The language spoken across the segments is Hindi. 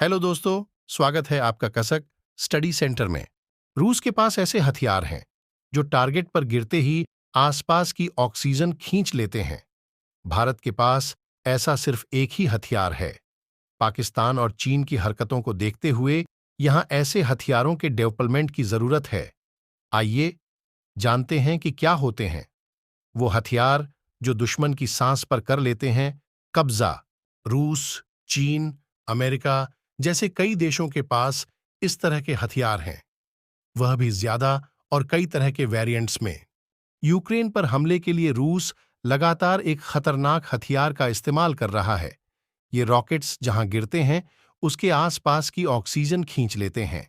हेलो दोस्तों, स्वागत है आपका कसक स्टडी सेंटर में। रूस के पास ऐसे हथियार हैं जो टारगेट पर गिरते ही आसपास की ऑक्सीजन खींच लेते हैं। भारत के पास ऐसा सिर्फ एक ही हथियार है। पाकिस्तान और चीन की हरकतों को देखते हुए यहां ऐसे हथियारों के डेवलपमेंट की जरूरत है। आइए जानते हैं कि क्या होते हैं वो हथियार जो दुश्मन की सांस पर कर लेते हैं कब्जा। रूस, चीन, अमेरिका जैसे कई देशों के पास इस तरह के हथियार हैं, वह भी ज्यादा और कई तरह के वेरिएंट्स में। यूक्रेन पर हमले के लिए रूस लगातार एक खतरनाक हथियार का इस्तेमाल कर रहा है। ये रॉकेट्स जहां गिरते हैं उसके आसपास की ऑक्सीजन खींच लेते हैं।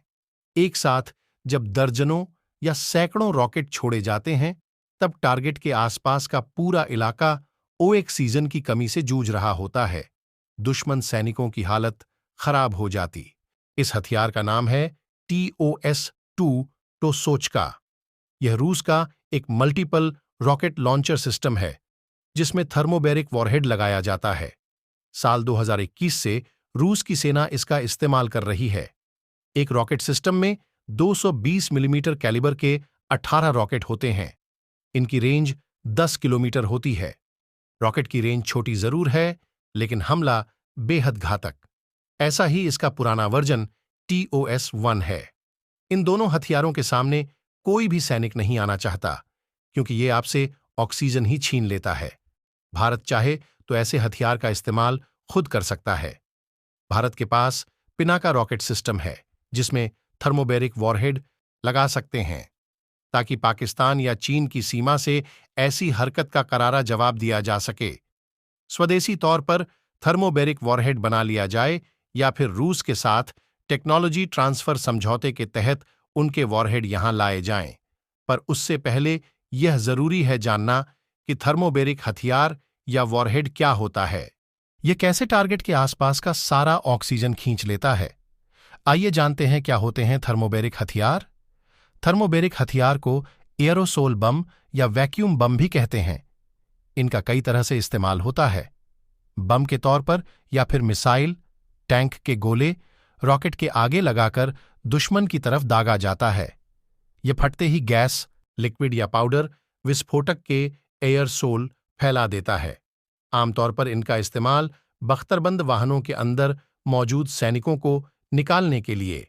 एक साथ जब दर्जनों या सैकड़ों रॉकेट छोड़े जाते हैं तब टारगेट के आसपास का पूरा इलाका ऑक्सीजन की कमी से जूझ रहा होता है। दुश्मन सैनिकों की हालत खराब हो जाती। इस हथियार का नाम है TOS-2 टोसोचका। यह रूस का एक मल्टीपल रॉकेट लॉन्चर सिस्टम है जिसमें थर्मोबैरिक वॉरहेड लगाया जाता है। साल 2021 से रूस की सेना इसका इस्तेमाल कर रही है। एक रॉकेट सिस्टम में 220 मिलीमीटर कैलिबर के 18 रॉकेट होते हैं। इनकी रेंज 10 किलोमीटर होती है। रॉकेट की रेंज छोटी जरूर है, लेकिन हमला बेहद घातक। ऐसा ही इसका पुराना वर्जन TOS-1 है। इन दोनों हथियारों के सामने कोई भी सैनिक नहीं आना चाहता, क्योंकि ये आपसे ऑक्सीजन ही छीन लेता है। भारत चाहे तो ऐसे हथियार का इस्तेमाल खुद कर सकता है। भारत के पास पिनाका रॉकेट सिस्टम है जिसमें थर्मोबैरिक वॉरहेड लगा सकते हैं ताकि पाकिस्तान या चीन की सीमा से ऐसी हरकत का करारा जवाब दिया जा सके। स्वदेशी तौर पर थर्मोबैरिक वॉरहेड बना लिया जाए या फिर रूस के साथ टेक्नोलॉजी ट्रांसफर समझौते के तहत उनके वॉरहेड यहां लाए जाएं। पर उससे पहले यह जरूरी है जानना कि थर्मोबैरिक हथियार या वॉरहेड क्या होता है। यह कैसे टारगेट के आसपास का सारा ऑक्सीजन खींच लेता है। आइए जानते हैं क्या होते हैं थर्मोबैरिक हथियार। थर्मोबैरिक हथियार को एयरोसोल बम या वैक्यूम बम भी कहते हैं। इनका कई तरह से इस्तेमाल होता है। बम के तौर पर या फिर मिसाइल, टैंक के गोले रॉकेट के आगे लगाकर दुश्मन की तरफ दागा जाता है। यह फटते ही गैस, लिक्विड या पाउडर विस्फोटक के एयरसोल फैला देता है। आमतौर पर इनका इस्तेमाल बख्तरबंद वाहनों के अंदर मौजूद सैनिकों को निकालने के लिए,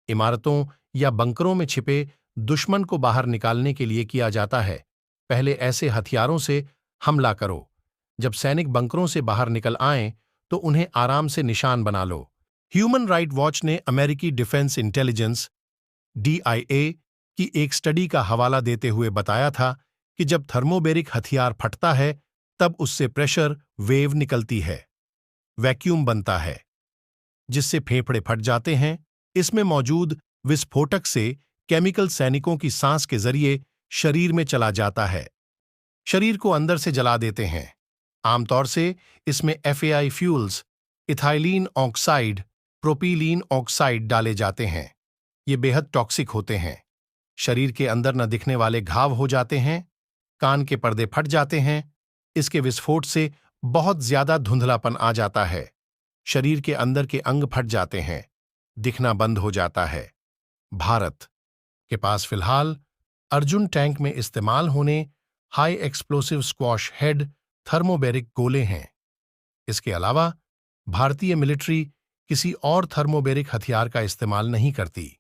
इमारतों या बंकरों में छिपे दुश्मन को बाहर निकालने के लिए किया जाता है। पहले ऐसे हथियारों से हमला करो। जब सैनिक बंकरों से बाहर निकल आएं तो उन्हें आराम से निशान बना लो। ह्यूमन राइट वॉच ने अमेरिकी डिफेंस इंटेलिजेंस DIA की एक स्टडी का हवाला देते हुए बताया था कि जब थर्मोबैरिक हथियार फटता है तब उससे प्रेशर वेव निकलती है, वैक्यूम बनता है जिससे फेफड़े फट जाते हैं। इसमें मौजूद विस्फोटक से केमिकल सैनिकों की सांस के जरिए शरीर में चला जाता है, शरीर को अंदर से जला देते हैं। आमतौर से इसमें FAI fuels, ethylene oxide, propylene oxide डाले जाते हैं। ये बेहद टॉक्सिक होते हैं। शरीर के अंदर न दिखने वाले घाव हो जाते हैं, कान के पर्दे फट जाते हैं। इसके विस्फोट से बहुत ज्यादा धुंधलापन आ जाता है। शरीर के अंदर के अंग फट जाते हैं, दिखना बंद हो जाता है। भारत के पास फिलहाल अर्जुन टैंक में इस्तेमाल होने high explosive squash head thermobaric गोले हैं। इसके अलावा भारतीय मिलिट्री किसी और थर्मोबैरिक हथियार का इस्तेमाल नहीं करती।